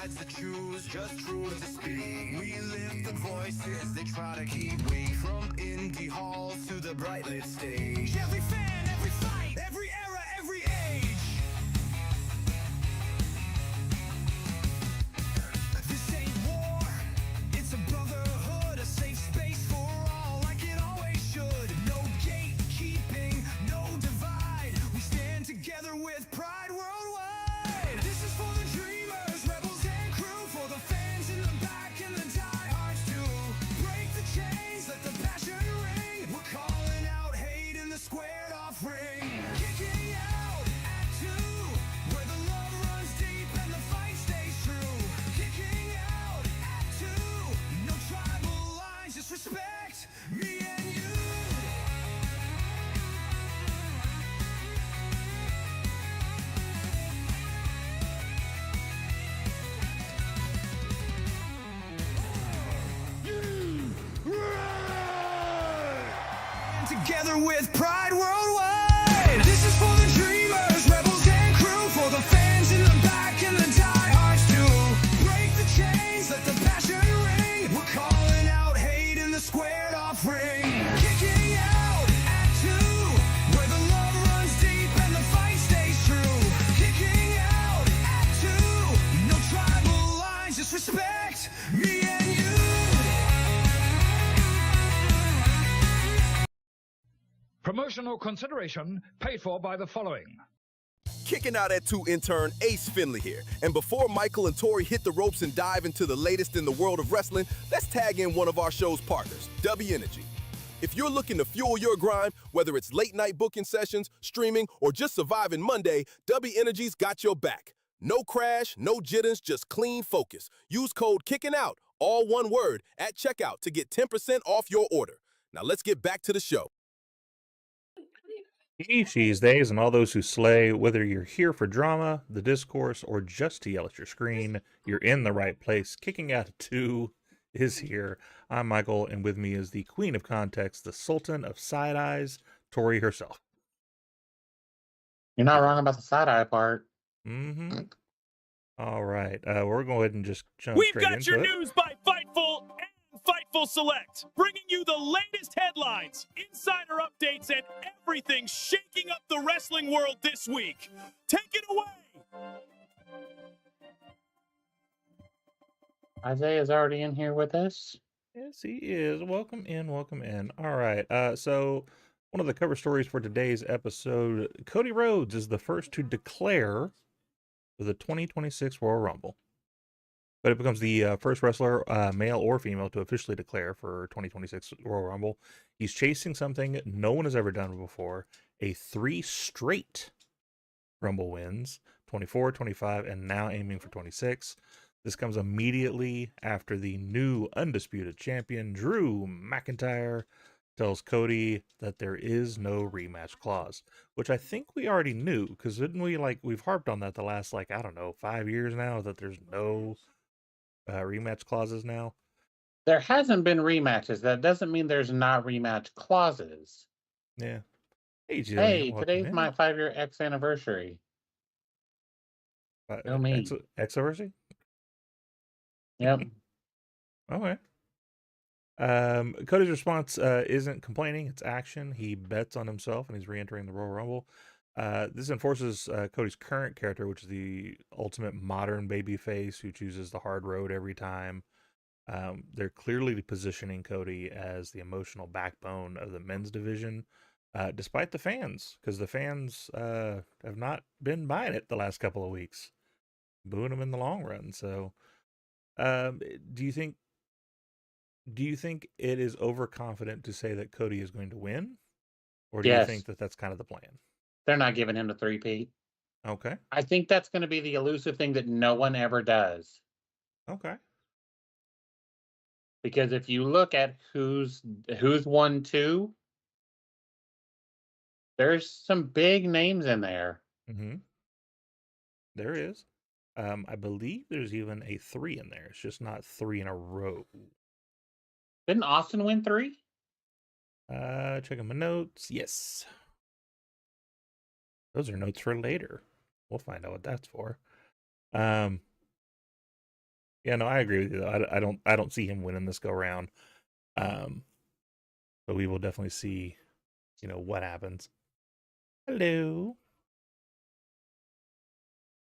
sides to choose, just truth to speak. We lift the voices they try to keep weak. From indie halls to the bright lit stage. Every fan, every fight, every era, every age. This ain't war, it's a brotherhood, a safe space for all, like it always should. No gatekeeping, no divide. We stand together with pride worldwide. This is for the dreamers, rebels and crew, for the fans in the back and the diehards too. Break the chains, let the passion ring. We're calling out hate in the squared off ring. Kicking out at 2, where the love runs deep and the fight stays true. Kicking out at 2, no tribal lines, just respect me and you. Together with pride worldwide. This is for the dreamers, rebels and crew, for the fans in the back and the diehards too. Break the chains, let the passion ring. We're calling out hate in the squared off ring. Kicking out at 2, where the love runs deep and the fight stays true. Kicking out at 2, no tribal lines, just respect me and you. Promotional consideration paid for by the following. Kicking out at 2 intern Ace Finley here. And before Michael and Tori hit the ropes and dive into the latest in the world of wrestling, let's tag in one of our show's partners, W Energy. If you're looking to fuel your grind, whether it's late night booking sessions, streaming, or just surviving Monday, W Energy's got your back. No crash, no jitters, just clean focus. Use code KICKINOUT, all one word, at checkout to get 10% off your order. Now let's get back to the show. He, she's, theys, and all those who slay, whether you're here for drama, the discourse, or just to yell at your screen, you're in the right place. Kicking Out at 2 is here. I'm Michael, and with me is the queen of context, the sultan of side eyes, Tori herself. You're not wrong about the side eye part. Mm-hmm. All right. We're going to go ahead and just jump We've straight got into your it. news by Fightful and Fightful Select, bringing you the latest headlines, insider updates, and everything shaking up the wrestling world this week. Take it away. Isaiah's already in here with us. Yes, he is. Welcome in, welcome in. All right. So one of the cover stories for today's episode, Cody Rhodes is the first to declare for the 2026 Royal Rumble. But it becomes the first wrestler, male or female, to officially declare for 2026 Royal Rumble. He's chasing something no one has ever done before, a 3 straight Rumble wins, 24, 25, and now aiming for 26. This comes immediately after the new undisputed champion, Drew McIntyre, tells Cody that there is no rematch clause, which I think we already knew, because didn't we, we've harped on that the last, 5 years now, that there's no rematch clauses now? There hasn't been rematches. That doesn't mean there's not rematch clauses. Yeah. Hey, Jillian, Hey, welcome today's in. my 5-year X anniversary. Go me. X-anniversary? Yep. Okay. Cody's response isn't complaining, it's action. He bets on himself and he's re-entering the Royal Rumble. This enforces Cody's current character, which is the ultimate modern babyface who chooses the hard road every time. They're clearly positioning Cody as the emotional backbone of the men's division, despite the fans, because the fans have not been buying it the last couple of weeks, booing him in the long run. So, do you think it is overconfident to say that Cody is going to win, or do you Yes. think that that's kind of the plan? They're not giving him the 3-peat. Okay. I think that's going to be the elusive thing that no one ever does. Okay. Because if you look at who's won 2, there's some big names in there. Mm-hmm. There is. I believe there's even a 3 in there. It's just not 3 in a row. Didn't Austin win 3? Checking my notes. Yes. Those are notes for later. We'll find out what that's for. Yeah, no, I agree with you. Though. I don't see him winning this go round. But we will definitely see, what happens. Hello.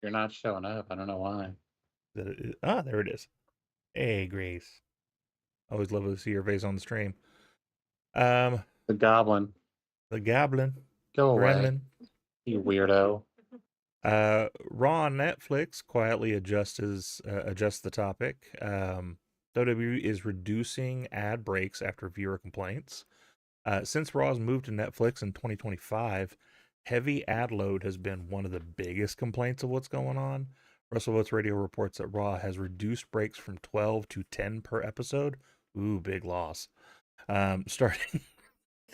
You're not showing up. I don't know why. There it is. Hey, Grace. Always love to see your face on the stream. The goblin. The Goblin. Go away, Gremlin. you weirdo. Raw on Netflix quietly adjusts the topic. WWE is reducing ad breaks after viewer complaints. Since Raw's moved to Netflix in 2025, heavy ad load has been one of the biggest complaints of what's going on. WrestleVotes Radio reports that Raw has reduced breaks from 12 to 10 per episode. Ooh, big loss. Starting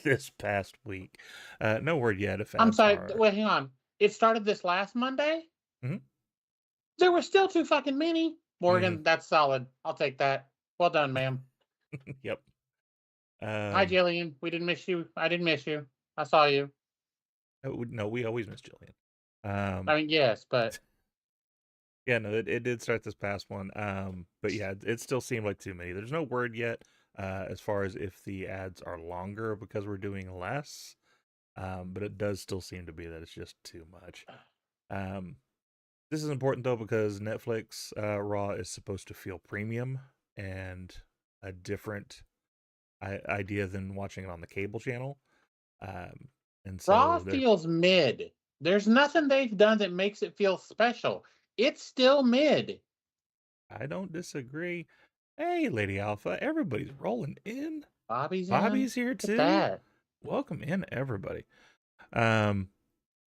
this past week. No word yet if I'm ads sorry. are... Wait, hang on. It started this last Monday? Mhm. There were still too fucking many. Morgan, that's solid. I'll take that. Well done, ma'am. Yep. Hi, Jillian. We didn't miss you. I didn't miss you. I saw you. No, we always miss Jillian. I mean, yes, but Yeah, no, it did start this past one. But yeah, it still seemed like too many. There's no word yet as far as if the ads are longer because we're doing less. But it does still seem to be that it's just too much. This is important though because Netflix Raw is supposed to feel premium and a different idea than watching it on the cable channel. And so Raw feels mid. There's nothing they've done that makes it feel special. It's still mid. I don't disagree. Hey, Lady Alpha, everybody's rolling in. Bobby's here Look too. at that. Welcome in, everybody.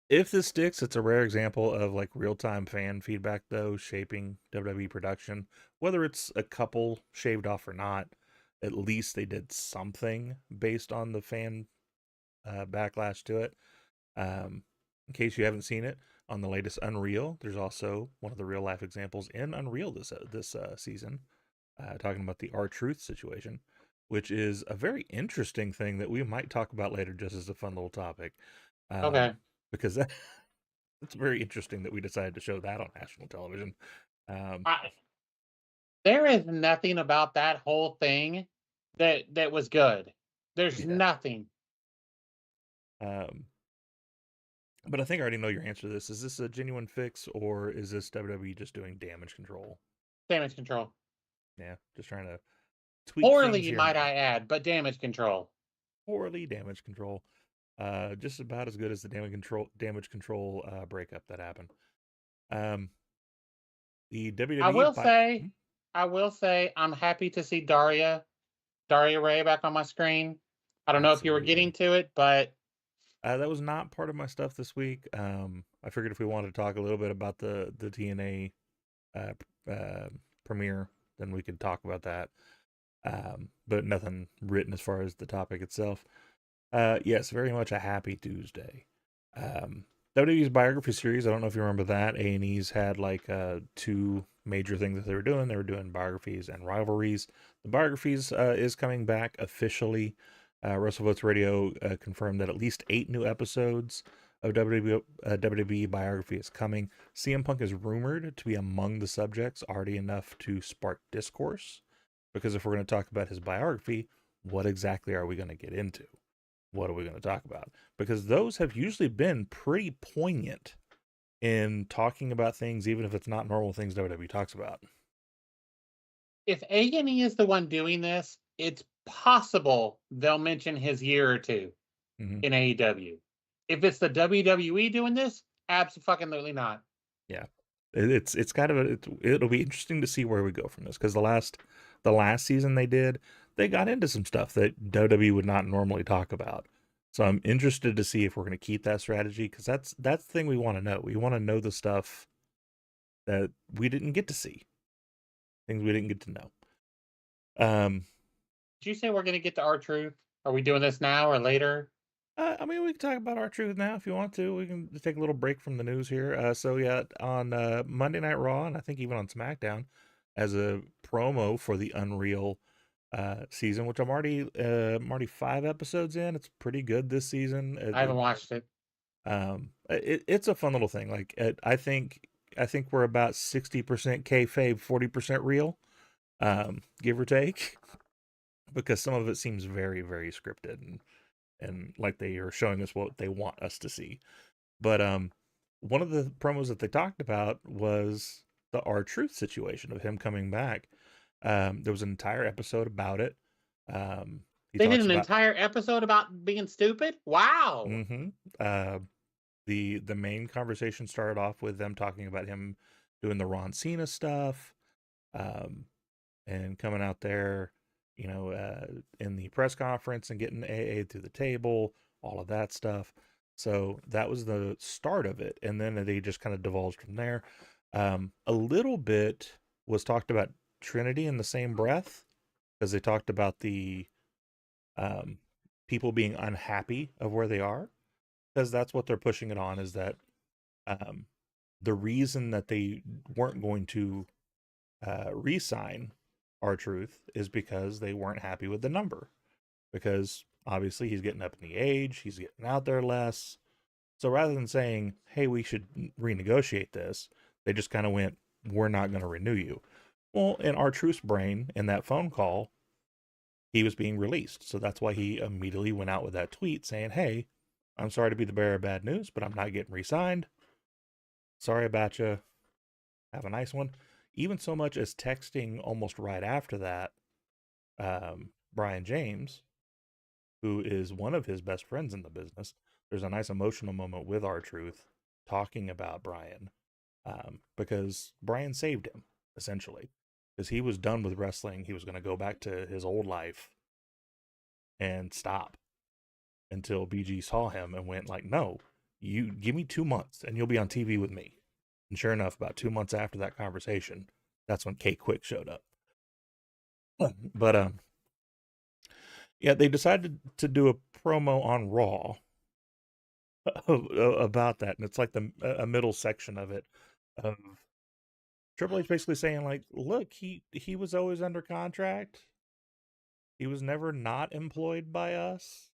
If this sticks, it's a rare example of like real-time fan feedback, though, shaping WWE production. Whether it's a couple shaved off or not, at least they did something based on the fan backlash to it. In case you haven't seen it, on the latest Unreal, there's also one of the real-life examples in Unreal this season, talking about the R-Truth situation, which is a very interesting thing that we might talk about later just as a fun little topic. Okay. Because it's very interesting that we decided to show that on national television. There is nothing about that whole thing that was good. There's nothing. But I think I already know your answer to this. Is this a genuine fix or is this WWE just doing damage control? Damage control. Yeah, just trying to tweak things Poorly, here might and I add, but damage control. Poorly damage control. Just about as good as the damage control breakup that happened. The WWE. I will say, I'm happy to see Daria Ray back on my screen. I don't know if you were getting to it, but that was not part of my stuff this week. I figured if we wanted to talk a little bit about the TNA premiere, then we could talk about that. But nothing written as far as the topic itself. Yes, very much a happy Tuesday. WWE's Biography series, I don't know if you remember that. A&E's had like two major things that they were doing. They were doing biographies and rivalries. The biographies is coming back officially. WrestleVotes Radio confirmed that at least 8 new episodes of WWE Biography is coming. CM Punk is rumored to be among the subjects, already enough to spark discourse. Because if we're going to talk about his biography, what exactly are we going to get into? What are we going to talk about? Because those have usually been pretty poignant in talking about things, even if it's not normal things WWE talks about. If A&E is the one doing this, it's possible they'll mention his year or two in AEW. If it's the WWE doing this, absolutely not. Yeah, it's kind of it'll be interesting to see where we go from this, because the last season they got into some stuff that WWE would not normally talk about. So I'm interested to see if we're going to keep that strategy, because that's the thing we want to know. We want to know the stuff that we didn't get to see, things we didn't get to know. Did you say we're going to get to R-Truth? Are we doing this now or later? I mean, we can talk about R-Truth now if you want to. We can take a little break from the news here. So yeah, on Monday Night Raw, and I think even on SmackDown, as a promo for the Unreal season, which I'm already 5 episodes in. It's pretty good this season. I haven't watched it. It's a fun little thing. Like I think we're about 60% kayfabe, 40% real. give or take, because some of it seems very, very scripted and like they are showing us what they want us to see. But one of the promos that they talked about was the R-Truth situation of him coming back. There was an entire episode about it. They did an entire episode about being stupid? Wow. The main conversation started off with them talking about him doing the Ron Cena stuff, and coming out there, in the press conference and getting AA through the table, all of that stuff. So that was the start of it. And then they just kind of divulged from there. A little bit was talked about Trinity in the same breath, because they talked about the people being unhappy of where they are, because that's what they're pushing it on, is that the reason that they weren't going to re-sign R-Truth is because they weren't happy with the number, because obviously he's getting up in the age, he's getting out there less. So rather than saying, hey, we should renegotiate this, they just kind of went, we're not going to renew you. Well, in R-Truth's brain, in that phone call, he was being released. So that's why he immediately went out with that tweet saying, hey, I'm sorry to be the bearer of bad news, but I'm not getting re-signed. Sorry about you. Have a nice one. Even so much as texting almost right after that, Brian James, who is one of his best friends in the business, there's a nice emotional moment with R-Truth talking about Brian, because Brian saved him, essentially, because he was done with wrestling. He was going to go back to his old life and stop until BG saw him and went like, no, you give me 2 months and you'll be on TV with me. And sure enough, about 2 months after that conversation, that's when Kate Quick showed up. But yeah, they decided to do a promo on Raw about that, and it's like a middle section of it, of Triple H basically saying like, look, he was always under contract. He was never not employed by us.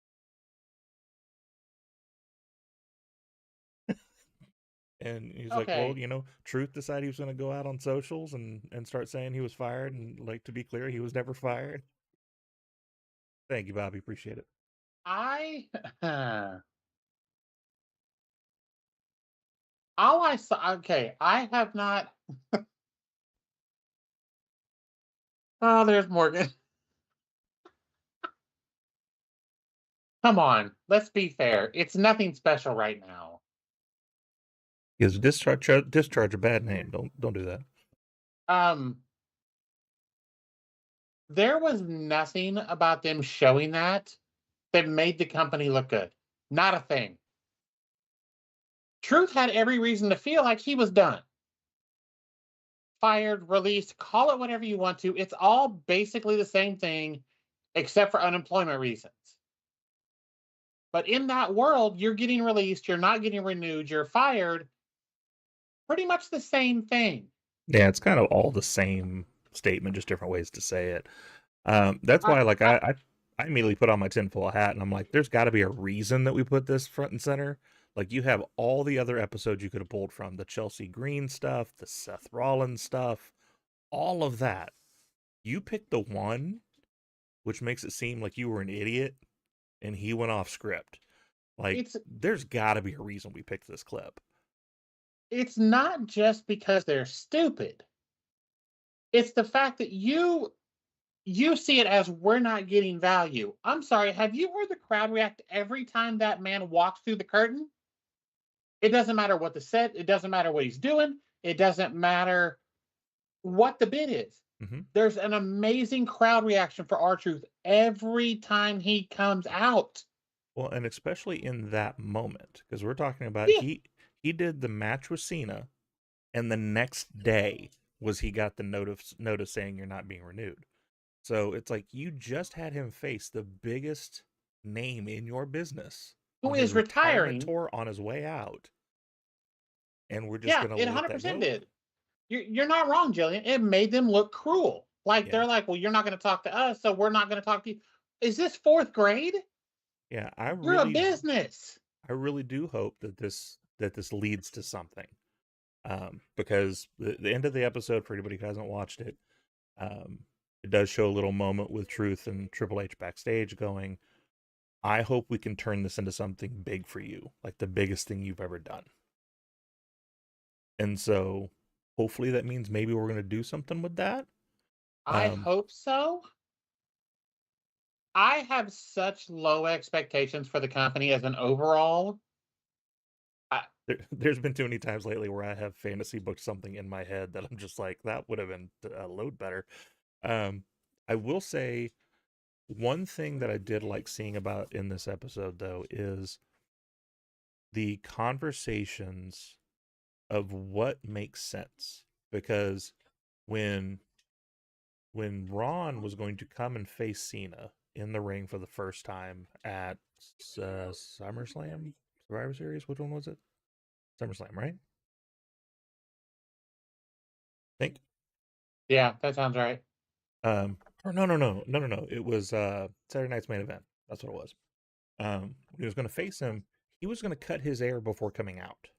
And he's like, well, Truth decided he was going to go out on socials and start saying he was fired. And like, to be clear, he was never fired. Thank you, Bobby. Appreciate it. All I saw, okay, I have not. Oh, there's Morgan. Come on, let's be fair. It's nothing special right now. Is discharge a bad name? Don't do that. There was nothing about them showing that made the company look good. Not a thing. Truth had every reason to feel like he was done. Fired, released, call it whatever you want to. It's all basically the same thing, except for unemployment reasons. But in that world, you're getting released, you're not getting renewed, you're fired. Pretty much the same thing. Yeah, it's kind of all the same statement, just different ways to say it. That's why, like, I immediately put on my tinfoil hat, and I'm like, there's got to be a reason that we put this front and center. Like, you have all the other episodes you could have pulled from, the Chelsea Green stuff, the Seth Rollins stuff, all of that. You picked the one, which makes it seem like you were an idiot, and he went off script. Like, there's got to be a reason we picked this clip. It's not just because they're stupid. It's the fact that you see it as we're not getting value. I'm sorry, have you heard the crowd react every time that man walks through the curtain? It doesn't matter what the set, it doesn't matter what he's doing, it doesn't matter what the bid is. Mm-hmm. There's an amazing crowd reaction for R-Truth every time he comes out. Well, and especially in that moment, because we're talking about he did the match with Cena, and the next day he got the notice saying you're not being renewed. So it's like you just had him face the biggest name in your business, who is retiring tour on his way out, and we're just going to let that go. 100% did. You're not wrong, Jillian. It made them look cruel. Like they're like, well, you're not going to talk to us, so we're not going to talk to you. Is this fourth grade? Yeah, you're a business. I really do hope that this leads to something, because the end of the episode, for anybody who hasn't watched it, it does show a little moment with Truth and Triple H backstage going, I hope we can turn this into something big for you, like the biggest thing you've ever done. And so hopefully that means maybe we're going to do something with that. I hope so. I have such low expectations for the company as an overall. There's been too many times lately where I have fantasy booked something in my head that I'm just like, that would have been a load better. I will say one thing that I did like seeing about in this episode, though, is the conversations of what makes sense. Because when Ron was going to come and face Cena in the ring for the first time at SummerSlam, Survivor Series, which one was it? SummerSlam, right? Think. Yeah, that sounds right. Or no. It was Saturday Night's Main Event. That's what it was. When he was going to face him, he was going to cut his hair before coming out,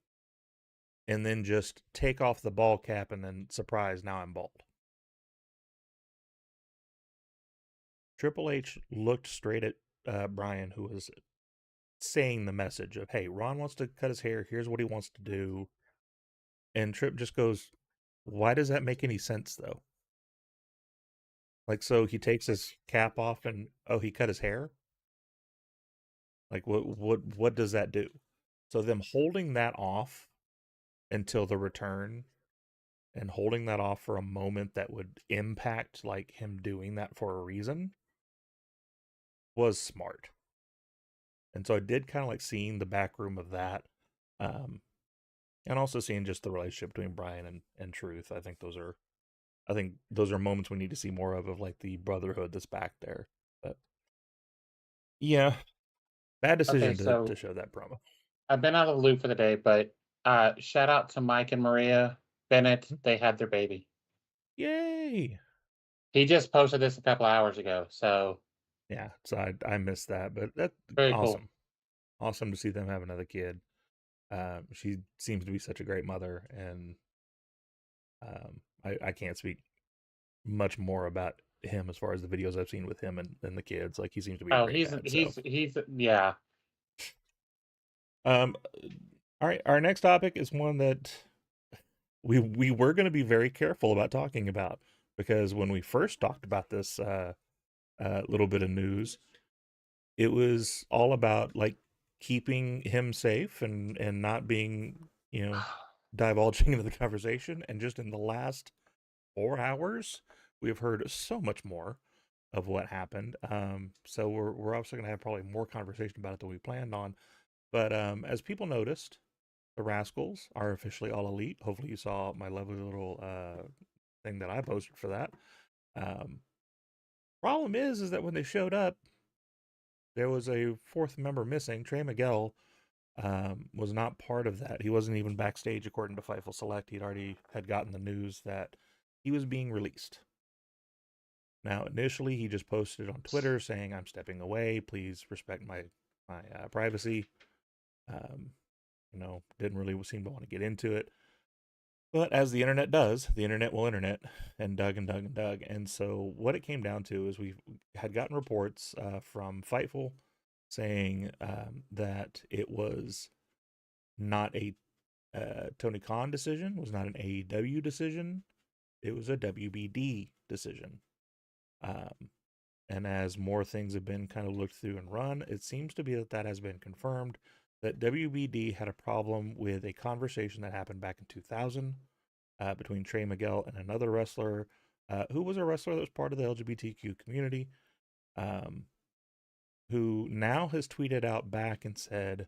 and then just take off the ball cap, and then surprise, now I'm bald. Triple H looked straight at Brian, who was saying the message of, hey, Ron wants to cut his hair. Here's what he wants to do. And Trip just goes, why does that make any sense, though? Like, so he takes his cap off and, oh, he cut his hair? Like, what does that do? So them holding that off until the return and holding that off for a moment that would impact, like, him doing that for a reason was smart. And so I did kind of like seeing the back room of that. And also seeing just the relationship between Brian and Truth. I think those are moments we need to see more of like the brotherhood that's back there. But yeah, bad decision Okay, so to show that promo. I've been out of the loop for the day, but shout out to Mike and Maria Bennett. They had their baby. Yay! He just posted this a couple hours ago, so Yeah, so I missed that, but that's very awesome. cool. Awesome to see them have another kid. She seems to be such a great mother, and I can't speak much more about him as far as the videos I've seen with him and the kids. Like, he seems to be a Oh, great dad. he's yeah. All right, our next topic is one that we were going to be very careful about talking about, because when we first talked about this little bit of news, it was all about like keeping him safe and not being, divulging into the conversation. And just in the last 4 hours, we've heard so much more of what happened. So we're obviously going to have probably more conversation about it than we planned on. But as people noticed, the Rascals are officially all elite. Hopefully you saw my lovely little thing that I posted for that. Problem is that when they showed up, there was a fourth member missing. Trey Miguel was not part of that. He wasn't even backstage, according to Fightful Select. He'd already had gotten the news that he was being released. Now, initially, he just posted on Twitter saying, I'm stepping away. Please respect my privacy. Didn't really seem to want to get into it. But as the internet does, the internet will internet, and dug and dug and dug. And so what it came down to is we had gotten reports from Fightful saying that it was not a Tony Khan decision, was not an AEW decision. It was a WBD decision. And as more things have been kind of looked through and run, it seems to be that has been confirmed that WBD had a problem with a conversation that happened back in 2000 between Trey Miguel and another wrestler who was a wrestler that was part of the LGBTQ community, who now has tweeted out back and said,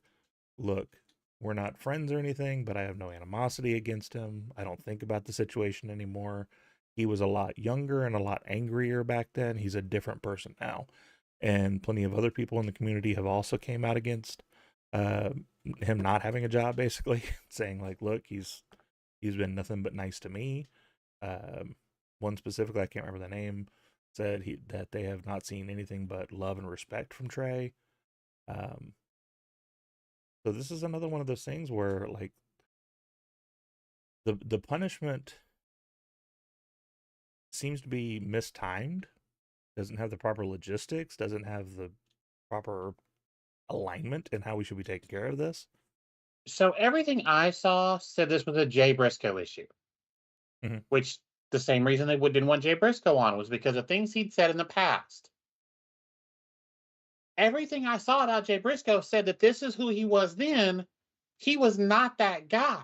look, we're not friends or anything, but I have no animosity against him. I don't think about the situation anymore. He was a lot younger and a lot angrier back then. He's a different person now. And plenty of other people in the community have also came out against him not having a job, basically, saying like, look, he's been nothing but nice to me. One specifically, I can't remember the name, said that they have not seen anything but love and respect from Trey. So this is another one of those things where like the punishment seems to be mistimed, doesn't have the proper logistics, doesn't have the proper alignment in how we should be taking care of this. So everything I saw said this was a Jay Briscoe issue, which the same reason they didn't want Jay Briscoe on was because of things he'd said in the past. Everything I saw about Jay Briscoe said that this is who he was then. He was not that guy.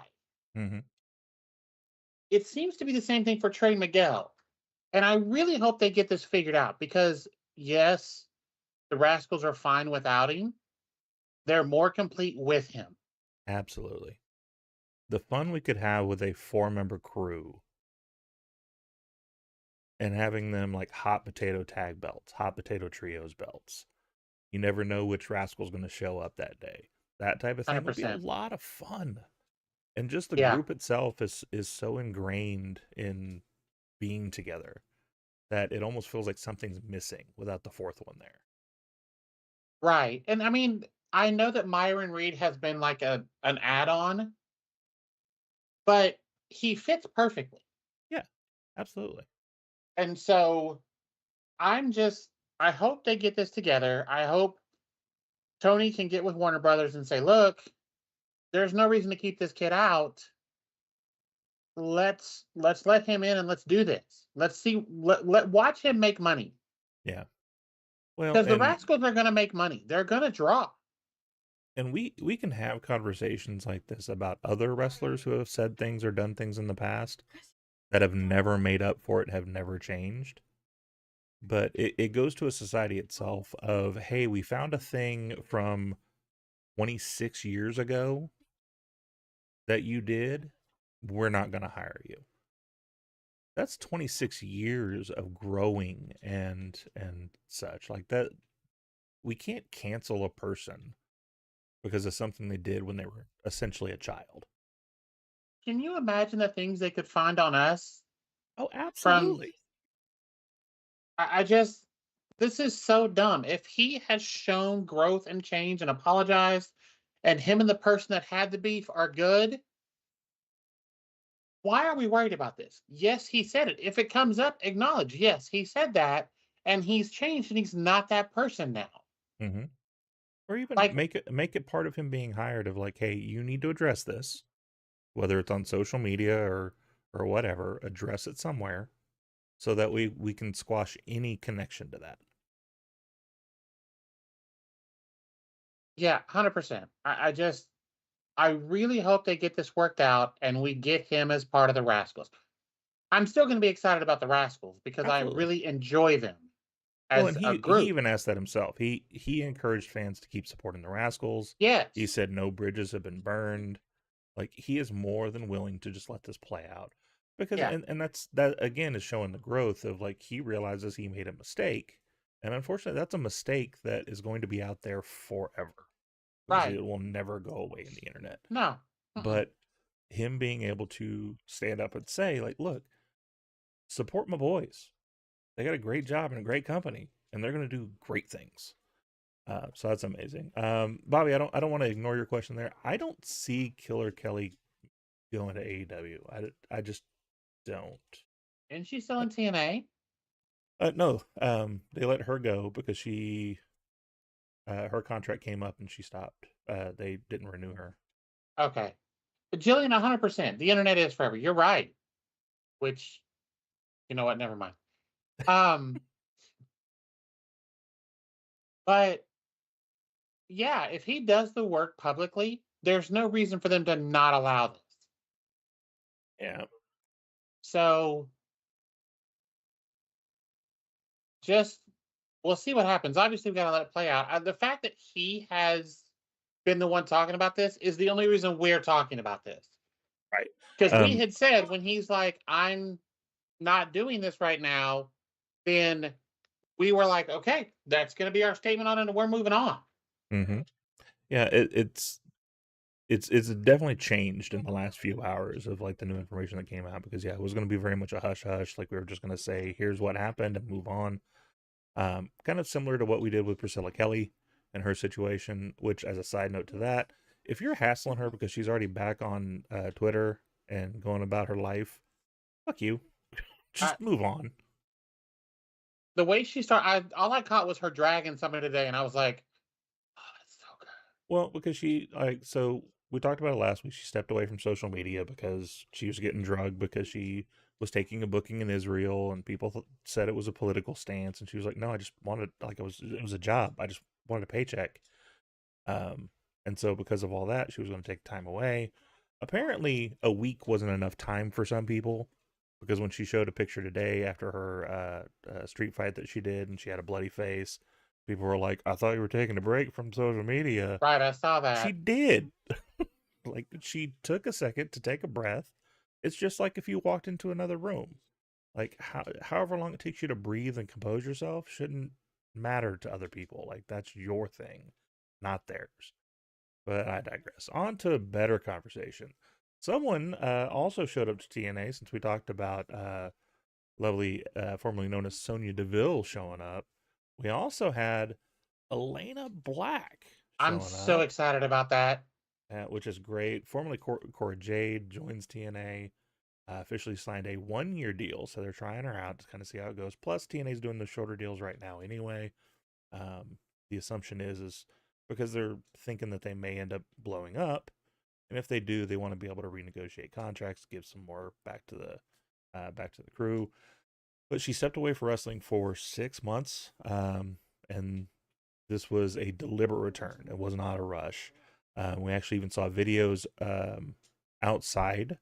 It seems to be the same thing for Trey Miguel. And I really hope they get this figured out because, yes, the Rascals are fine without him. They're more complete with him. Absolutely. The fun we could have with a 4-member crew and having them like hot potato tag belts, hot potato trios belts. You never know which Rascal's going to show up that day. That type of thing 100%. would be a lot of fun. And just the Yeah. group itself is so ingrained in being together that it almost feels like something's missing without the fourth one there. Right. And I mean, I know that Myron Reed has been like an add-on, but he fits perfectly. Yeah, absolutely. And so I hope they get this together. I hope Tony can get with Warner Brothers and say, look, there's no reason to keep this kid out. Let's let him in and let's do this. Let's see, watch him make money. Yeah. Well, Because the and, Rascals are going to make money. They're going to draw. and we can have conversations like this about other wrestlers who have said things or done things in the past that have never made up for it, have never changed. But it goes to a society itself of, hey, we found a thing from 26 years ago that you did, we're not going to hire you. That's 26 years of growing and such. Like that, we can't cancel a person because of something they did when they were essentially a child. Can you imagine the things they could find on us? Oh, absolutely. This is so dumb. If he has shown growth and change and apologized, and him and the person that had the beef are good, why are we worried about this? Yes, he said it. If it comes up, acknowledge, yes, he said that, and he's changed, and he's not that person now. Mm-hmm. Or even Like- make it part of him being hired of like, hey, you need to address this, whether it's on social media or whatever, address it somewhere so that we can squash any connection to that. Yeah, 100%. I really hope they get this worked out and we get him as part of the Rascals. I'm still going to be excited about the Rascals because Absolutely. I really enjoy them as Well, and a he group. even asked that himself. He encouraged fans to keep supporting the Rascals. Yes. He said no bridges have been burned. Like, he is more than willing to just let this play out. Because Yeah. and that again is showing the growth of like he realizes he made a mistake. And unfortunately that's a mistake that is going to be out there forever. Because Right. it will never go away in the internet. No. But him being able to stand up and say, like, look, support my boys. They got a great job and a great company, and they're going to do great things. So that's amazing. Bobby, I don't want to ignore your question there. I don't see Killer Kelly going to AEW. I just don't. Isn't she still in TNA? No. They let her go because she her contract came up and she stopped. They didn't renew her. Okay. But Jillian, 100%. The internet is forever. You're right. Which, you know what? Never mind. But yeah, if he does the work publicly, there's no reason for them to not allow this. Yeah. So we'll see what happens. Obviously, we got to let it play out. The fact that he has been the one talking about this is the only reason we're talking about this. Right. Because we had said when he's like, I'm not doing this right now, then we were like, okay, that's going to be our statement on it, and we're moving on. Mm-hmm. Yeah, it's definitely changed in the last few hours of like the new information that came out because yeah, it was going to be very much a hush hush. Like we were just going to say, here's what happened and move on. Kind of similar to what we did with Priscilla Kelly and her situation, which as a side note to that, if you're hassling her because she's already back on Twitter and going about her life, fuck you. Just move on. the way she started, all I caught was her dragging somebody today, and I was like, oh, that's so good. Well, because so we talked about it last week. She stepped away from social media because she was getting drugged because she was taking a booking in Israel, and people said it was a political stance, and she was like, "No, I just wanted it was a job. I just wanted a paycheck." And so because of all that, she was going to take time away. Apparently, a week wasn't enough time for some people, because when she showed a picture today after her street fight that she did, and she had a bloody face, people were like, "I thought you were taking a break from social media." Right, I saw that. She did. Like, she took a second to take a breath. It's just like if you walked into another room. Like, however long it takes you to breathe and compose yourself shouldn't matter to other people. Like, that's your thing, not theirs. But I digress. On to a better conversation. Someone also showed up to TNA, since we talked about lovely, formerly known as Sonya Deville, showing up. We also had Elayna Black I'm showing so up, excited about that. which is great. Formerly Cora Jade joins TNA, officially signed a 1-year deal, so they're trying her out to kind of see how it goes. Plus, TNA's doing the shorter deals right now anyway. The assumption is because they're thinking that they may end up blowing up, and if they do, they want to be able to renegotiate contracts, give some more back to the crew. But she stepped away from wrestling for 6 months, and this was a deliberate return. It was not a rush. We actually even saw videos outside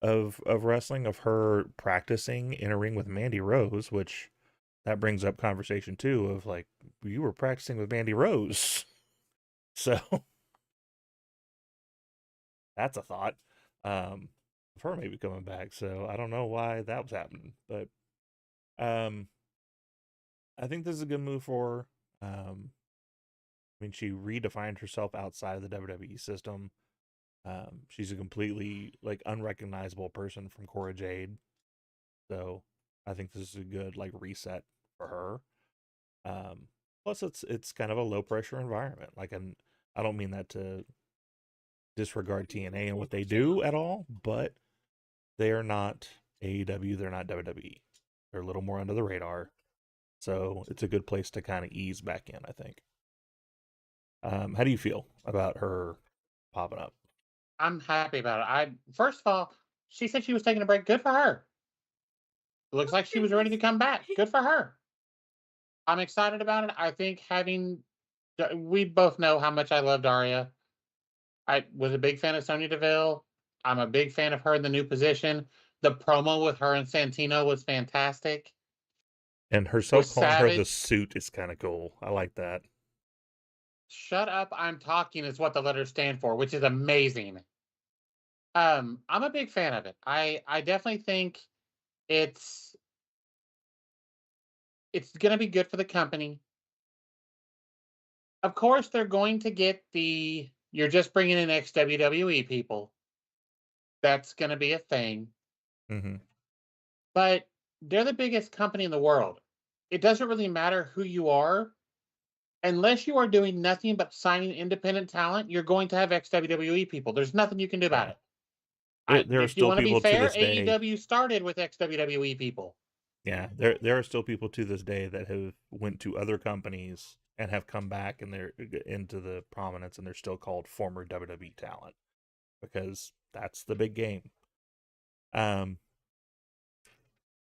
of wrestling of her practicing in a ring with Mandy Rose, which that brings up conversation too of like, you were practicing with Mandy Rose. So that's a thought of her maybe coming back. So I don't know why that was happening, but I think this is a good move for her. I mean, she redefined herself outside of the WWE system. She's a completely like unrecognizable person from Cora Jade. So I think this is a good like reset for her. Plus it's kind of a low pressure environment. Like, I don't mean that to disregard TNA and what they do at all, but they are not AEW, they're not WWE. They're a little more under the radar. So it's a good place to kind of ease back in, I think. How do you feel about her popping up? I'm happy about it. First of all, she said she was taking a break. Good for her. It looks like she was ready to come back. Good for her. I'm excited about it. I think we both know how much I love Daria. I was a big fan of Sonya Deville. I'm a big fan of her in the new position. The promo with her and Santino was fantastic. And herself With calling her the Savage. suit is kind of cool. I like that. Shut up, I'm talking is what the letters stand for, which is amazing. I'm a big fan of it. I definitely think it's gonna be good for the company. Of course, they're going to get you're just bringing in ex-WWE people. That's gonna be a thing. Mm-hmm. But they're the biggest company in the world. It doesn't really matter who you are. Unless you are doing nothing but signing independent talent, you're going to have ex-WWE people. There's nothing you can do about it. There are If you still want to be people to fair, this day. AEW started with ex-WWE people. Yeah, there are still people to this day that have went to other companies and have come back and they're into the prominence, and they're still called former WWE talent because that's the big game.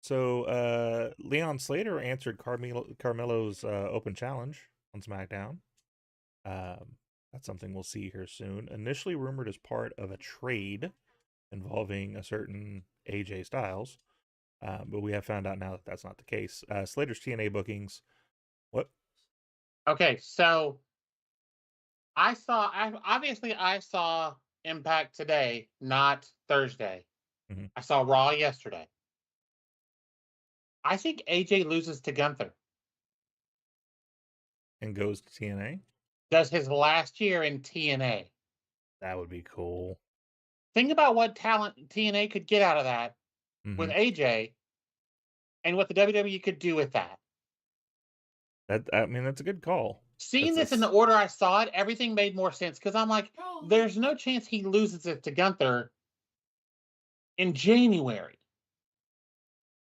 So Leon Slater answered Carmelo's open challenge on SmackDown. That's something we'll see here soon. Initially rumored as part of a trade involving a certain AJ Styles, but we have found out now that that's not the case. Slater's TNA bookings. What? Okay, so I saw Impact today, not Thursday. Mm-hmm. I saw Raw yesterday. I think AJ loses to Gunther. And goes to TNA? Does his last year in TNA. That would be cool. Think about what talent TNA could get out of that with AJ and what the WWE could do with that. I mean, that's a good call. Seeing this in the order I saw it, everything made more sense because I'm like, there's no chance he loses it to Gunther in January.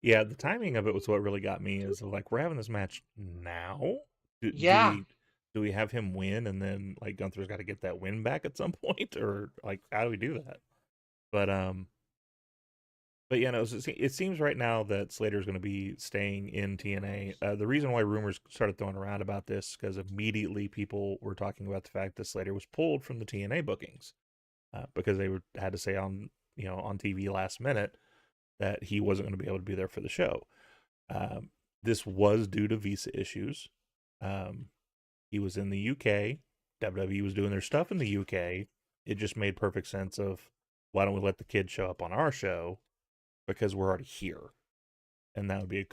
Yeah, the timing of it was what really got me. Is like, we're having this match now. Do Yeah. we have him win, and then like Gunther's got to get that win back at some point, or like how do we do that? But yeah, no, it seems right now that Slater's going to be staying in TNA. The reason why rumors started throwing around about this, because immediately people were talking about the fact that Slater was pulled from the TNA bookings because they had to say on TV last minute that he wasn't going to be able to be there for the show. This was due to visa issues. He was in the UK. WWE was doing their stuff in the UK. It just made perfect sense of, why don't we let the kid show up on our show, because we're already here, and that would be a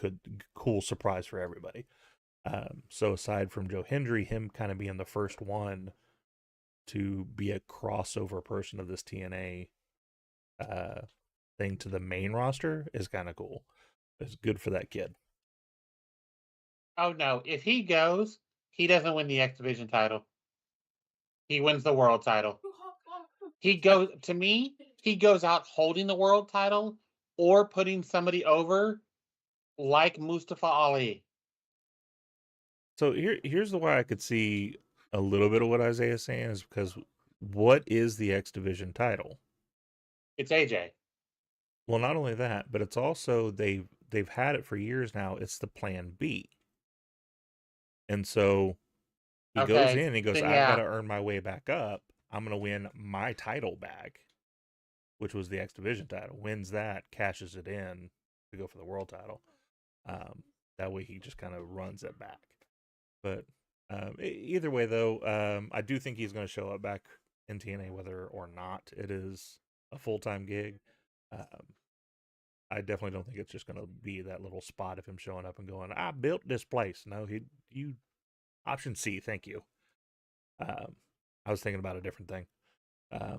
cool surprise for everybody. So aside from Joe Hendry, him kind of being the first one to be a crossover person of this TNA thing to the main roster is kind of cool. It's good for that kid. Oh no, if he goes, he doesn't win the X Division title. He wins the world title. He goes out holding the world title or putting somebody over like Mustafa Ali. So here's the way I could see a little bit of what Isaiah's saying, is because what is the X Division title? It's AJ. Well, not only that, but it's also they've had it for years now. It's the Plan B. And so he goes in and he goes, then, I've got to earn my way back up. I'm going to win my title back, which was the X Division title. Wins that, cashes it in to go for the world title. That way he just kind of runs it back. But either way, though, I do think he's going to show up back in TNA, whether or not it is a full-time gig. I definitely don't think it's just going to be that little spot of him showing up and going, I built this place. No, you option C, thank you. I was thinking about a different thing. I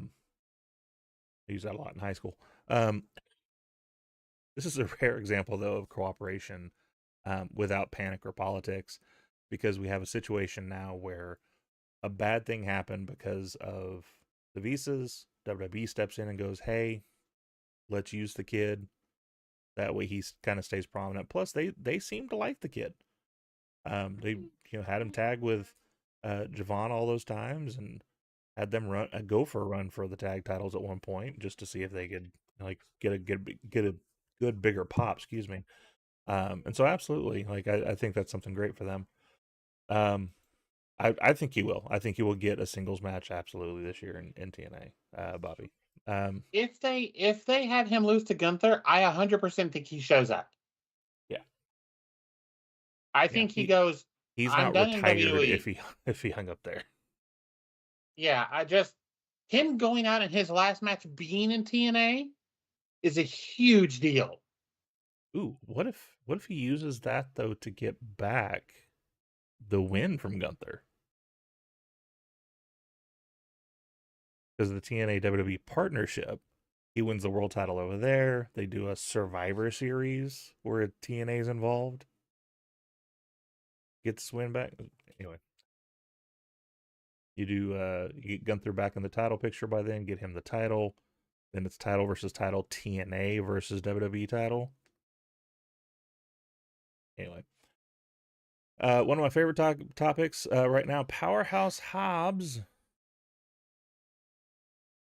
used that a lot in high school. This is a rare example, though, of cooperation without panic or politics, because we have a situation now where a bad thing happened because of the visas. WWE steps in and goes, hey, let's use the kid. That way he kind of stays prominent. Plus, they seem to like the kid. They had him tag with Javon all those times, and had them go for a run for the tag titles at one point, just to see if they could get a good bigger pop. Excuse me. And so absolutely, I think that's something great for them. I think he will. I think he will get a singles match absolutely this year in TNA, Bobby. If they have him lose to Gunther, I 100% think he shows up. Yeah. I think he goes, He's I'm not done retired in WWE. if he hung up there. Yeah, him going out in his last match being in TNA is a huge deal. Ooh, what if he uses that, though, to get back the win from Gunther? Because of the TNA WWE partnership, he wins the world title over there. They do a Survivor Series where TNA is involved. Gets this win back. Anyway, you get Gunther back in the title picture by then. Get him the title. Then it's title versus title, TNA versus WWE title. Anyway, one of my favorite topics right now: Powerhouse Hobbs.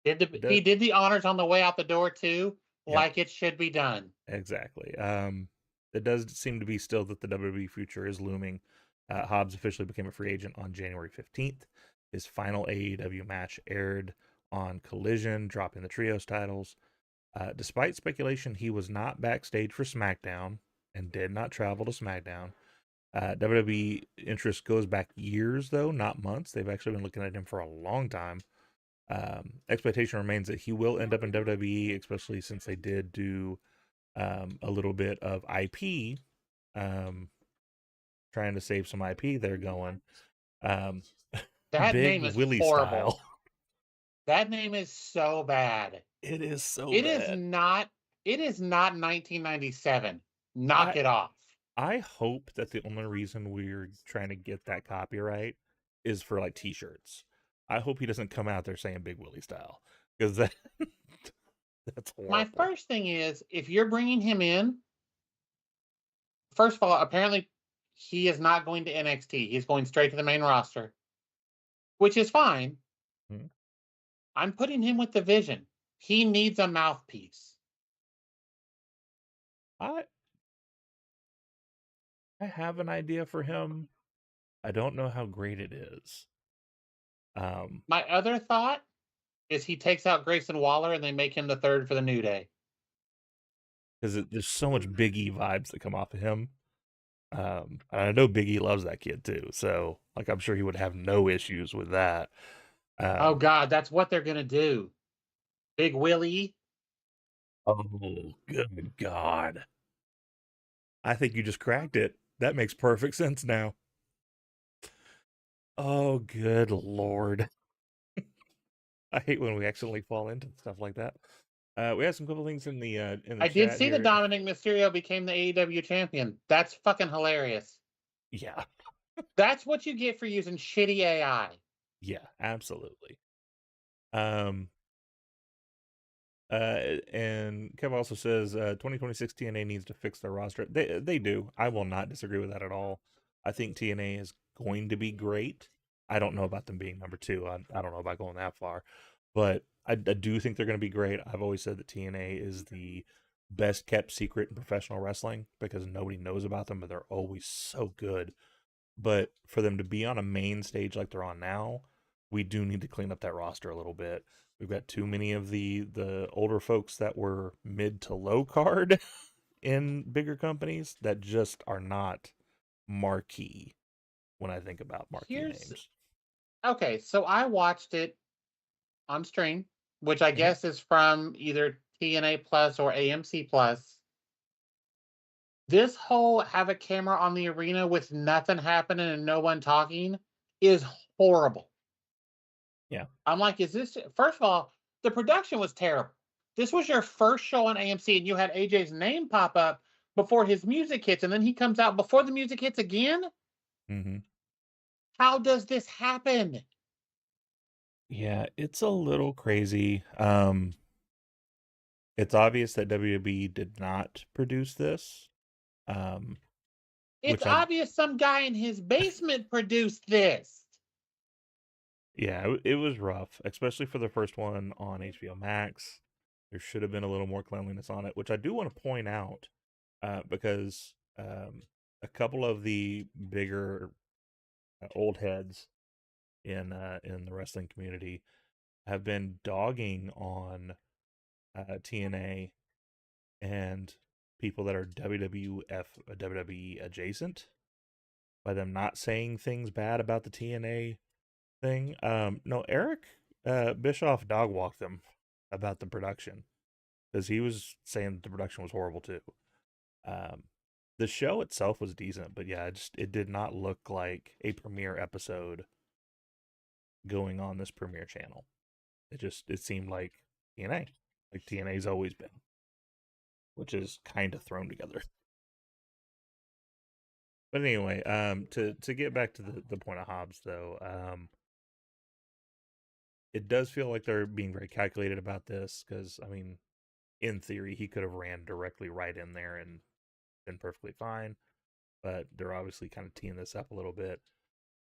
He did the honors on the way out the door too, like it should be done. Exactly. It does seem to be still that the WWE future is looming. Hobbs officially became a free agent on January 15th. His final AEW match aired on Collision, dropping the trios titles. Despite speculation, he was not backstage for SmackDown and did not travel to SmackDown. WWE interest goes back years, though, not months. They've actually been looking at him for a long time. Expectation remains that he will end up in WWE, especially since they did do a little bit of IP, trying to save some IP they're going. That Big name is Willie horrible. style. That name is so bad. It is so It bad. It is not 1997. Knock it off. I hope that the only reason we're trying to get that copyright is for t-shirts. I hope he doesn't come out there saying Big Willie style, because that's horrible. My first thing is, if you're bringing him in, first of all, apparently he is not going to NXT. He's going straight to the main roster, which is fine. Mhm. I'm putting him with the Vision. He needs a mouthpiece. I have an idea for him. I don't know how great it is. My other thought is he takes out Grayson Waller and they make him the third for the New Day. Because there's so much Big E vibes that come off of him. And I know Big E loves that kid too, so like I'm sure he would have no issues with that. Oh God, that's what they're gonna do. Big Willie. Oh, good God. I think you just cracked it. That makes perfect sense now. Oh, good Lord. I hate when we accidentally fall into stuff like that. We have some couple things in the I chat did see here. that Dominik Mysterio became the AEW champion. That's fucking hilarious. Yeah. That's what you get for using shitty AI. Yeah, absolutely. And Kev also says 2026 TNA needs to fix their roster. They do. I will not disagree with that at all. I think TNA is going to be great. I don't know about them being number 2. I don't know about going that far, but I do think they're going to be great. I've always said that TNA is the best kept secret in professional wrestling because nobody knows about them, but they're always so good. But for them to be on a main stage like they're on now, we do need to clean up that roster a little bit. We've got too many of the older folks that were mid to low card in bigger companies that just are not marquee when I think about marquee names. Okay, so I watched it on stream, which I guess is from either TNA Plus or AMC Plus. This whole have a camera on the arena with nothing happening and no one talking is horrible. Yeah. I'm like, is this, first of all, the production was terrible. This was your first show on AMC and you had AJ's name pop up before his music hits and then he comes out before the music hits again? Mm-hmm. How does this happen? Yeah, it's a little crazy. It's obvious that WWE did not produce this. It's obvious some guy in his basement produced this. Yeah, it was rough, especially for the first one on HBO Max. There should have been a little more cleanliness on it, which I do want to point out because a couple of the bigger old heads in the wrestling community have been dogging on TNA and people that are WWE adjacent by them not saying things bad about the TNA thing. No, Eric Bischoff dog walked them about the production because he was saying that the production was horrible too. The show itself was decent, but yeah, it did not look like a premiere episode going on this premiere channel. It seemed like TNA, like TNA's always been, which is kind of thrown together. But anyway, to get back to the point of Hobbs though, it does feel like they're being very calculated about this because, I mean, in theory, he could have ran directly right in there and been perfectly fine, but they're obviously kind of teeing this up a little bit.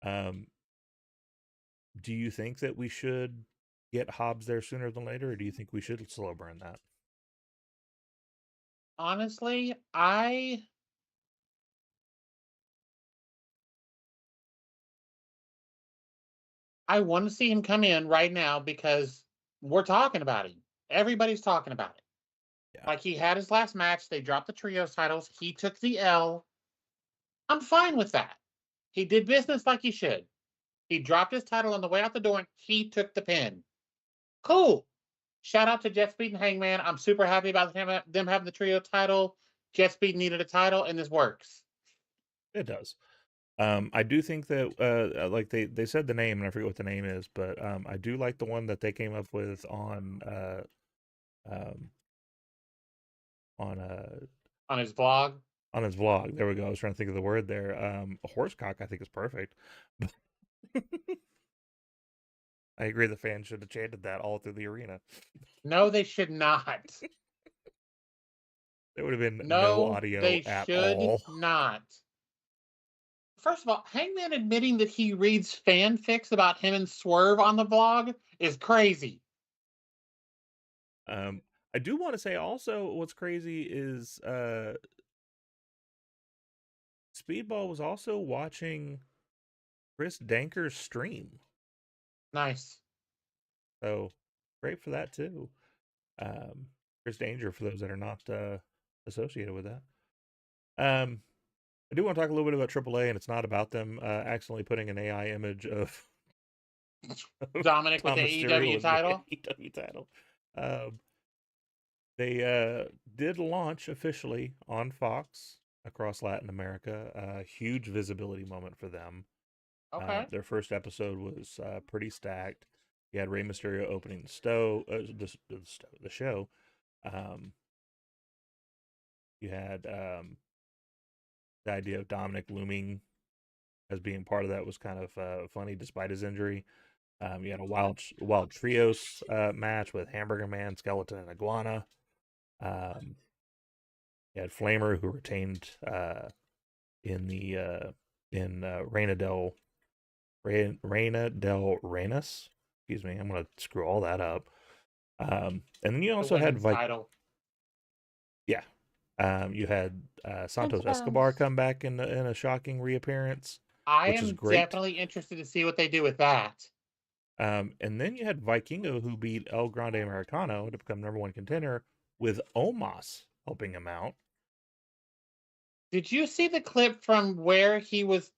Do you think that we should get Hobbs there sooner than later, or do you think we should slow burn that? Honestly, I want to see him come in right now because we're talking about him. Everybody's talking about it. Yeah. Like he had his last match. They dropped the trios titles. He took the L. I'm fine with that. He did business like he should. He dropped his title on the way out the door and he took the pin. Cool. Shout out to Jet Speed and Hangman. I'm super happy about them having the trio title. Jet Speed needed a title and this works. It does. I do think that like they said the name and I forget what the name is, but I do like the one that they came up with on his vlog. On his vlog. There we go. I was trying to think of the word there. A horsecock I think is perfect. I agree the fans should have chanted that all through the arena. No, they should not. There would have been no No, audio they at should all. not. First of all, Hangman admitting that he reads fanfics about him and Swerve on the blog is crazy. I do want to say also what's crazy is Speedball was also watching Chris Danker's stream. Nice. So great for that too. Chris Danger for those that are not associated with that. I do want to talk a little bit about AAA, and it's not about them accidentally putting an AI image of Dominik with Tom the Mysterio AEW with title. The AEW title. They did launch officially on Fox across Latin America. A huge visibility moment for them. Okay. Their first episode was pretty stacked. You had Rey Mysterio opening the show. You had the idea of Dominik looming as being part of that was kind of funny despite his injury. You had a wild trios match with Hamburger Man, Skeleton, and Iguana. You had Flamer, who retained in Reina del Reyes. Excuse me, I'm gonna screw all that up. And then you also had title. Yeah. You had Santos Escobar come back in a shocking reappearance. I which is am great. definitely interested to see what they do with that. And then you had Vikingo, who beat El Grande Americano to become #1 contender, with Omos helping him out. Did you see the clip from where he was?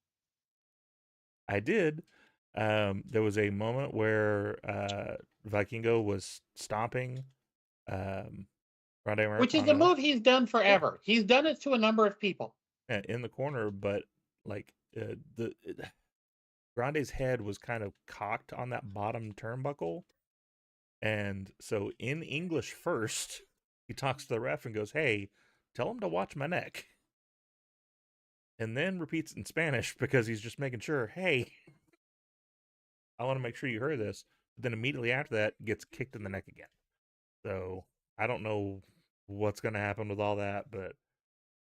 I did. There was a moment where Vikingo was stomping Grande Americano. Which is the move he's done forever. Yeah. He's done it to a number of people. In the corner, but like Grande's head was kind of cocked on that bottom turnbuckle. And so in English first, he talks to the ref and goes, "Hey, tell him to watch my neck." And then repeats it in Spanish because he's just making sure, "Hey, I want to make sure you heard this." But then immediately after that, gets kicked in the neck again. So I don't know what's going to happen with all that, but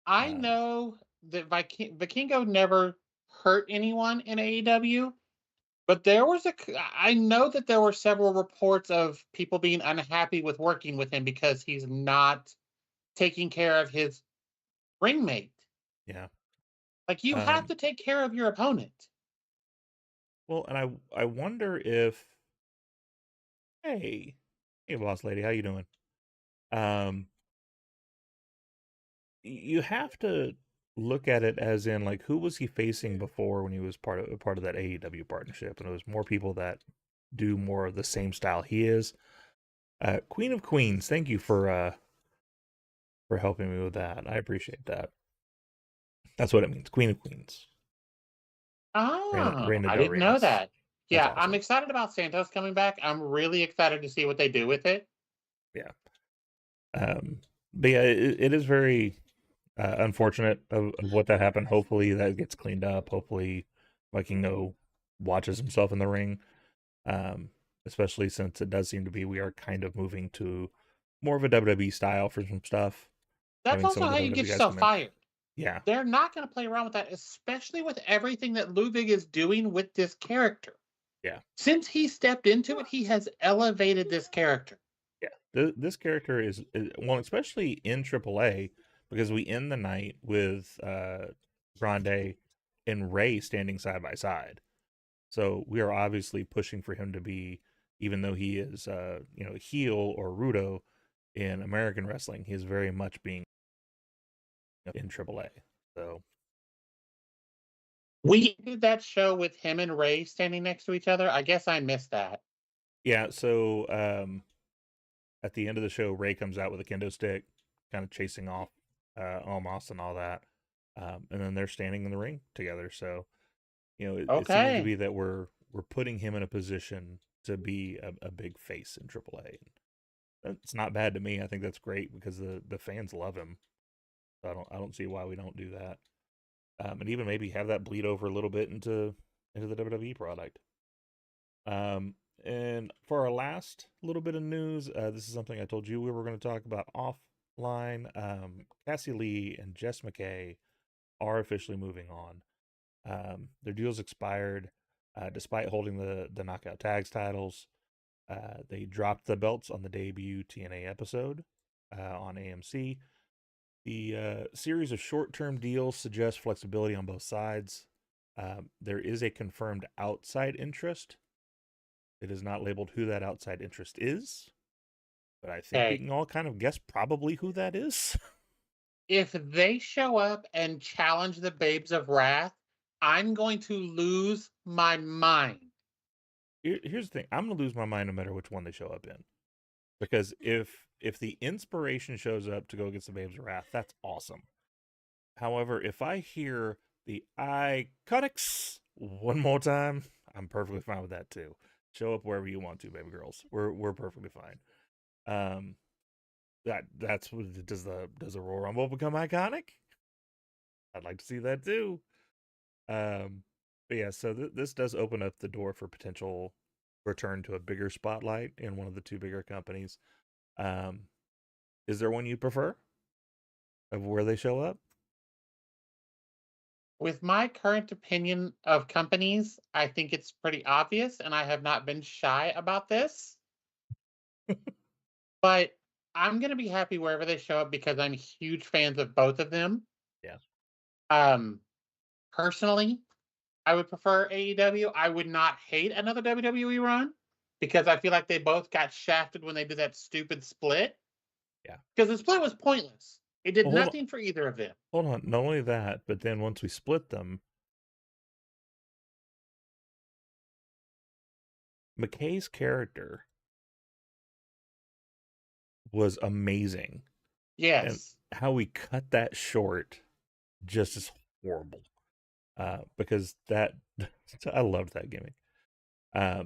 I know that Vikingo never hurt anyone in AEW, but I know that there were several reports of people being unhappy with working with him because he's not taking care of his ring mate. Yeah. Like, you have to take care of your opponent. Well, and I wonder if, hey, boss lady, how you doing? You have to look at it as in, like, who was he facing before when he was part of that AEW partnership, and it was more people that do more of the same style he is. Queen of Queens, thank you for helping me with that. I appreciate that. That's what it means, Queen of Queens. I didn't know that. Yeah, awesome. I'm excited about Santos coming back. I'm really excited to see what they do with it. Yeah. But yeah, it is very unfortunate of what that happened. Hopefully that gets cleaned up. Hopefully Vikingo watches himself in the ring. Especially since it does seem to be we are kind of moving to more of a WWE style for some stuff. That's also how you get yourself fired. Yeah. They're not going to play around with that, especially with everything that Ludwig is doing with this character. Yeah. Since he stepped into it, he has elevated this character. Yeah. This character is well, especially in AAA, because we end the night with Grande and Rey standing side by side. So we are obviously pushing for him to be, even though he is heel or Rudo in American wrestling, he is very much being in AAA. So we did that show with him and Rey standing next to each other. I guess I missed that. Yeah, so at the end of the show, Rey comes out with a kendo stick, kind of chasing off Omos and all that. And then they're standing in the ring together. So, it seems to be that we're putting him in a position to be a big face in AAA. It's not bad to me. I think that's great because the fans love him. So I don't see why we don't do that. And even maybe have that bleed over a little bit into the WWE product. And for our last little bit of news, this is something I told you we were going to talk about line, Cassie Lee and Jess McKay are officially moving on. Their deals expired despite holding the Knockout Tags titles. They dropped the belts on the debut TNA episode on AMC. The series of short-term deals suggest flexibility on both sides. There is a confirmed outside interest. It is not labeled who that outside interest is, but I think we can all kind of guess probably who that is. If they show up and challenge the Babes of Wrath, I'm going to lose my mind. Here's the thing. I'm going to lose my mind no matter which one they show up in. Because if the Inspiration shows up to go against the Babes of Wrath, that's awesome. However, if I hear the Iconics one more time, I'm perfectly fine with that too. Show up wherever you want to, baby girls. We're perfectly fine. That's what does the Royal Rumble become iconic? I'd like to see that too. But yeah, so this does open up the door for potential return to a bigger spotlight in one of the two bigger companies. Is there one you prefer of where they show up? With my current opinion of companies, I think it's pretty obvious, and I have not been shy about this. But I'm going to be happy wherever they show up because I'm huge fans of both of them. Yeah. Personally, I would prefer AEW. I would not hate another WWE run because I feel like they both got shafted when they did that stupid split. Yeah. Because the split was pointless. It did nothing for either of them. Hold on. Not only that, but then once we split them, McKay's character was amazing. Yes. And how we cut that short just is horrible. Because that I loved that gimmick. All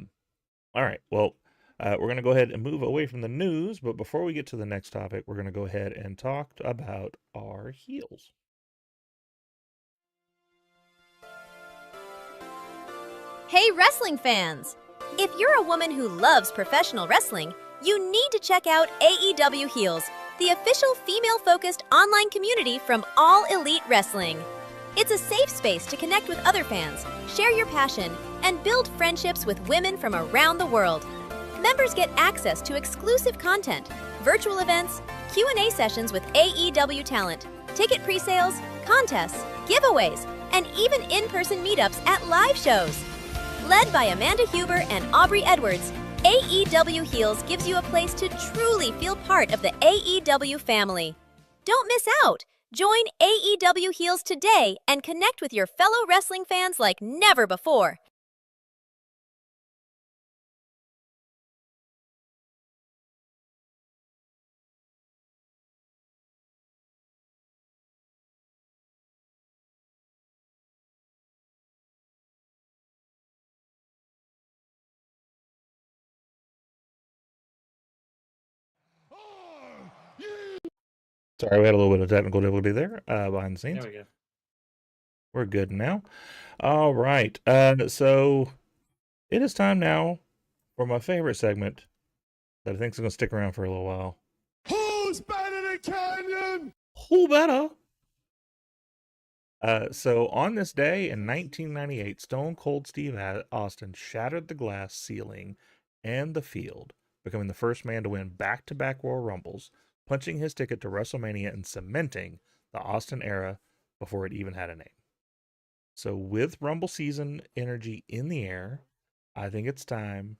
right. Well, we're going to go ahead and move away from the news, but before we get to the next topic, we're going to go ahead and talk about our heels. Hey, wrestling fans! If you're a woman who loves professional wrestling, you need to check out AEW Heels, the official female-focused online community from All Elite Wrestling. It's a safe space to connect with other fans, share your passion, and build friendships with women from around the world. Members get access to exclusive content, virtual events, Q&A sessions with AEW talent, ticket pre-sales, contests, giveaways, and even in-person meetups at live shows. Led by Amanda Huber and Aubrey Edwards, AEW Heels gives you a place to truly feel part of the AEW family. Don't miss out! Join AEW Heels today and connect with your fellow wrestling fans like never before. Sorry, we had a little bit of technical difficulty there behind the scenes. There we go. We're good now. All right. So it is time now for my favorite segment that I think is going to stick around for a little while. Who's better than Canyon? Who better? So on this day in 1998, Stone Cold Steve Austin shattered the glass ceiling and the field, becoming the first man to win back-to-back Royal Rumbles, punching his ticket to WrestleMania and cementing the Austin era before it even had a name. So with Rumble season energy in the air, I think it's time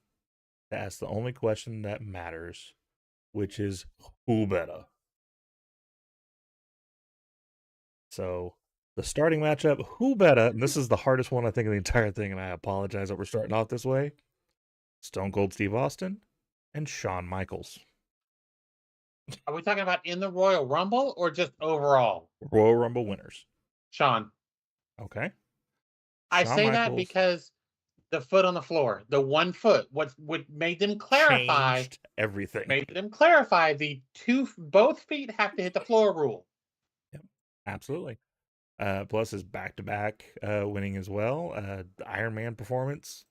to ask the only question that matters, which is who better? So the starting matchup, who better? And this is the hardest one I think of the entire thing, and I apologize that we're starting off this way. Stone Cold Steve Austin and Shawn Michaels. Are we talking about in the Royal Rumble or just overall? Royal Rumble winners. Shawn. Okay. I Shawn say that Michaels because the foot on the floor, the 1 foot, what made them clarify changed everything. Made them clarify both feet have to hit the floor rule. Yep, absolutely. Plus his back-to-back winning as well. The Iron Man performance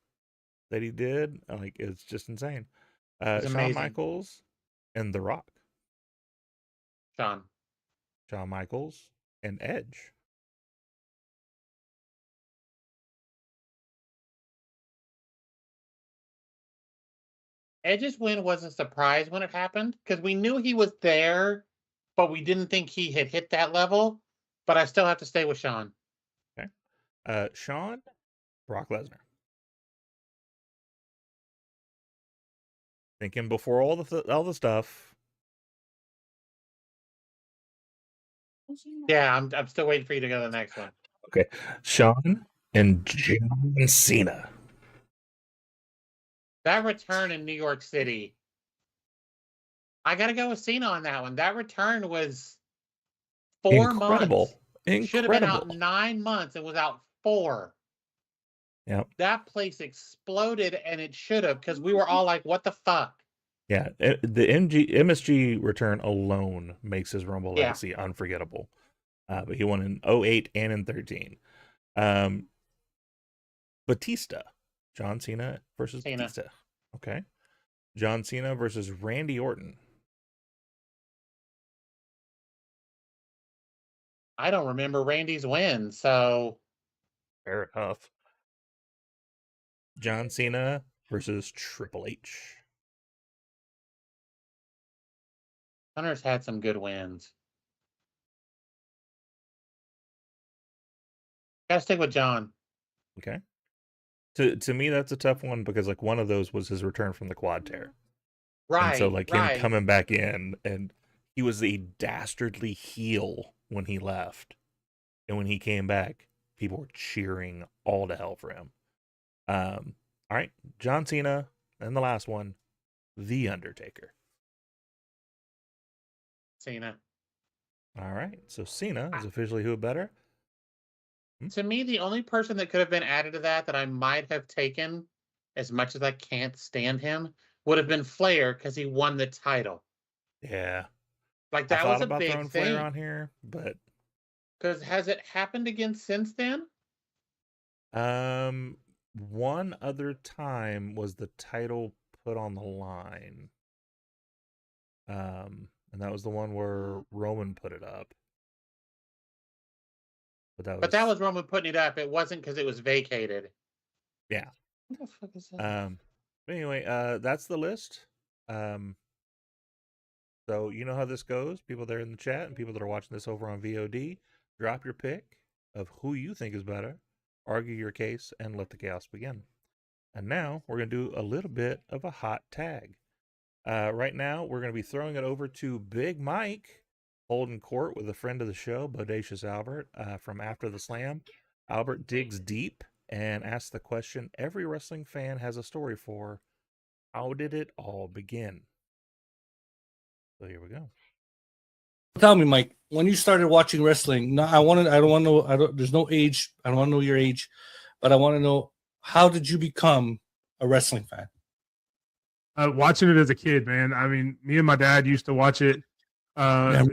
that he did, like, it's just insane. It's Shawn amazing. Michaels and The Rock. Shawn. Shawn Michaels, and Edge. Edge's win was a surprise when it happened because we knew he was there, but we didn't think he had hit that level. But I still have to stay with Shawn. Okay. Shawn, Brock Lesnar. Thinking before all the stuff. Yeah, I'm still waiting for you to go to the next one. Okay. Shawn and John Cena. That return in New York City, I got to go with Cena on that one. That return was 4 months. Incredible. Should have been out 9 months. It was out 4. Yep. That place exploded, and it should have, because we were all like, what the fuck? Yeah, the MSG return alone makes his Rumble legacy unforgettable. But he won in 08 and in 13. Batista. John Cena versus Batista. Okay. John Cena versus Randy Orton. I don't remember Randy's win, so... Fair enough. John Cena versus Triple H. Hunter's had some good wins. Gotta stick with John. Okay. To me, that's a tough one because like one of those was his return from the quad tear. Right. And so like him coming back in, and he was a dastardly heel when he left. And when he came back, people were cheering all to hell for him. All right. John Cena, and the last one, The Undertaker. Cena. All right. So Cena is officially who better? To me, the only person that could have been added to that I might have taken, as much as I can't stand him, would have been Flair because he won the title. Yeah. Like that was a big throwing thing. Flair on here, but because has it happened again since then? One other time was the title put on the line. And that was the one where Roman put it up. But that was Roman putting it up. It wasn't because it was vacated. Yeah. What the fuck is that? But anyway, that's the list. So you know how this goes. People there in the chat and people that are watching this over on VOD, drop your pick of who you think is better, argue your case, and let the chaos begin. And now we're going to do a little bit of a hot tag. Right now, we're going to be throwing it over to Big Mike, holding court with a friend of the show, Bodacious Albert, from After the Slam. Albert digs deep and asks the question every wrestling fan has a story for: how did it all begin? So here we go. Tell me, Mike, when you started watching wrestling, there's no age. I don't want to know your age, but I want to know, how did you become a wrestling fan? Watching it as a kid, man. I mean, me and my dad used to watch it. Hulk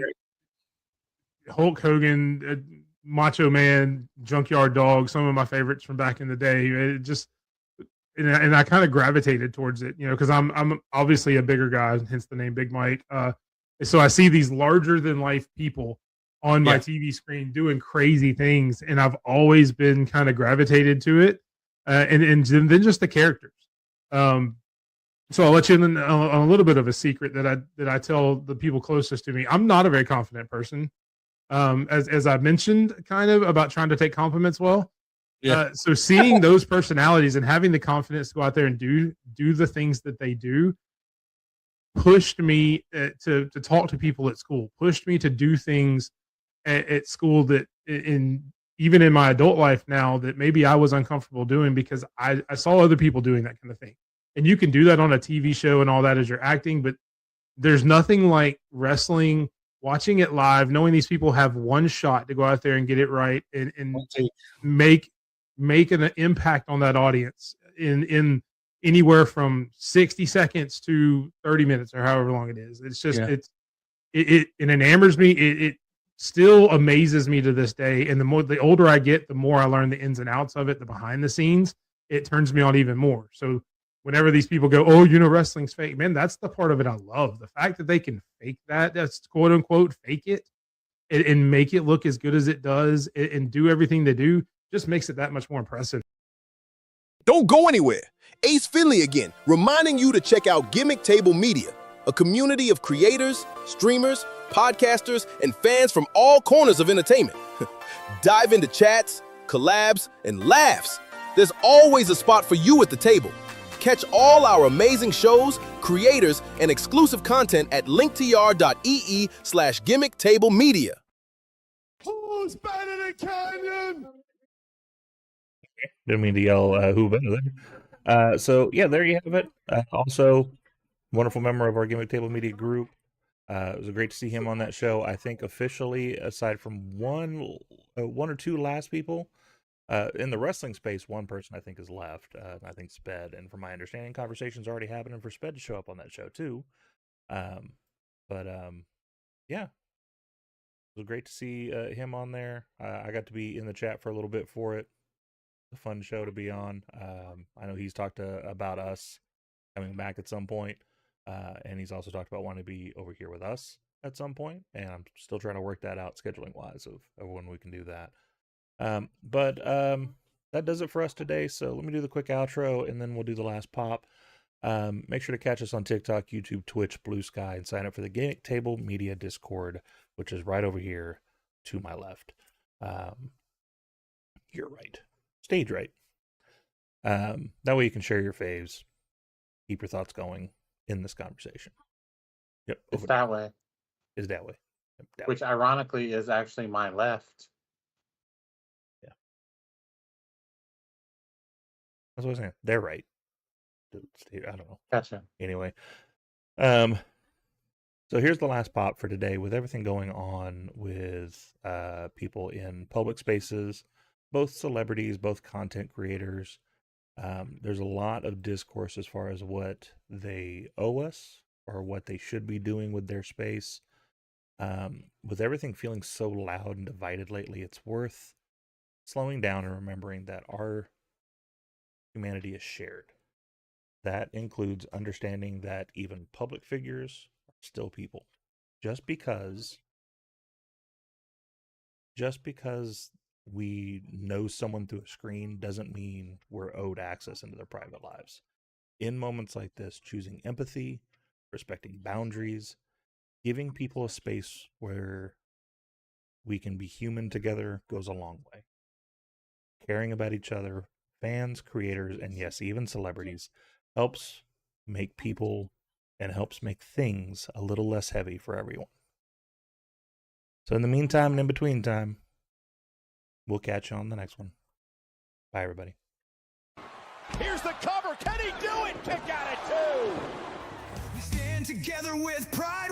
Hogan, Macho Man, Junkyard Dog, some of my favorites from back in the day. It just, and I kind of gravitated towards it, because I'm obviously a bigger guy, hence the name Big Mike. So I see these larger than life people on my TV screen doing crazy things, and I've always been kind of gravitated to it, and then just the characters. So I'll let you in on a little bit of a secret that I tell the people closest to me. I'm not a very confident person. As I mentioned, kind of about trying to take compliments well. Yeah. So seeing those personalities and having the confidence to go out there and do the things that they do pushed me to talk to people at school, pushed me to do things at school that even in my adult life now that maybe I was uncomfortable doing because I saw other people doing that kind of thing. And you can do that on a TV show and all that as you're acting, but there's nothing like wrestling, watching it live, knowing these people have one shot to go out there and get it right and make an impact on that audience in anywhere from 60 seconds to 30 minutes or however long it is. It's just, it enamors me. It still amazes me to this day. And the older I get, the more I learn the ins and outs of it, the behind the scenes, it turns me on even more. So whenever these people go, oh, wrestling's fake, man, that's the part of it I love. The fact that they can fake that's quote unquote fake it and make it look as good as it does and do everything they do just makes it that much more impressive. Don't go anywhere. Ace Finley again, reminding you to check out Gimmick Table Media, a community of creators, streamers, podcasters, and fans from all corners of entertainment. Dive into chats, collabs, and laughs. There's always a spot for you at the table. Catch all our amazing shows, creators, and exclusive content at linktr.ee/GimmickTableMedia. Who's better than Canyon? Didn't mean to yell who better there. So yeah, there you have it. Also, wonderful member of our Gimmick Table Media Group. It was great to see him on that show. I think officially, aside from one or two last people, in the wrestling space, one person I think is left. I think Sped, and from my understanding, conversations already happening for Sped to show up on that show too. Yeah, it was great to see him on there. I got to be in the chat for a little bit for it. A fun show to be on. I know he's talked about us coming back at some point, and he's also talked about wanting to be over here with us at some point. And I'm still trying to work that out scheduling wise of when we can do that. That does it for us today. So let me do the quick outro and then we'll do the last pop. Make sure to catch us on TikTok, YouTube, Twitch, Blue Sky, and sign up for the Gimmick Table Media Discord, which is right over here to my left. You're right. Stage right. That way you can share your faves, keep your thoughts going in this conversation. Yep. It's that way. Is that way. Yep, that Which way. ironically is actually my left. That's what I was saying. They're right. I don't know. Gotcha. Anyway, so here's the last pop for today. With everything going on with people in public spaces, both celebrities, both content creators, there's a lot of discourse as far as what they owe us or what they should be doing with their space. With everything feeling so loud and divided lately, it's worth slowing down and remembering that our humanity is shared. That includes understanding that even public figures are still people. Just because we know someone through a screen doesn't mean we're owed access into their private lives. In moments like this, choosing empathy, respecting boundaries, giving people a space where we can be human together goes a long way. Caring about each other, fans, creators, and yes, even celebrities, helps make people and helps make things a little less heavy for everyone. So in the meantime and in between time, we'll catch you on the next one. Bye, everybody. Here's the cover. Can he do it? Kick out at 2. We stand together with pride.